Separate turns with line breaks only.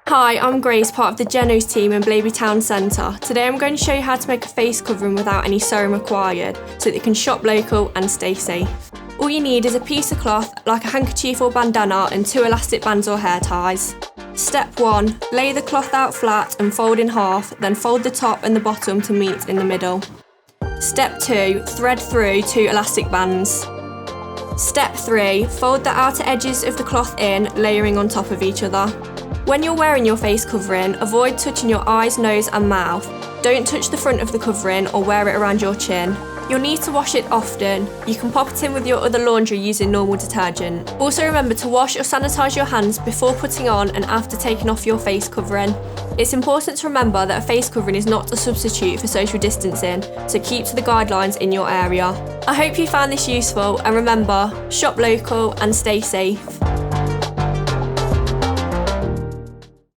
Hi, I'm Grace, part of the Jenno's team in Blaby Town Centre. Today I'm going to show you how to make a face covering without any sewing required, so that you can shop local and stay safe. All you need is a piece of cloth, like a handkerchief or bandana, and 2 elastic bands or hair ties. Step 1. Lay the cloth out flat and fold in half, then fold the top and the bottom to meet in the middle. Step 2. Thread through 2 elastic bands. Step 3. Fold the outer edges of the cloth in, layering on top of each other. When you're wearing your face covering, avoid touching your eyes, nose and mouth. Don't touch the front of the covering or wear it around your chin. You'll need to wash it often. You can pop it in with your other laundry using normal detergent. Also remember to wash or sanitise your hands before putting on and after taking off your face covering. It's important to remember that a face covering is not a substitute for social distancing, so keep to the guidelines in your area. I hope you found this useful, and remember, shop local and stay safe.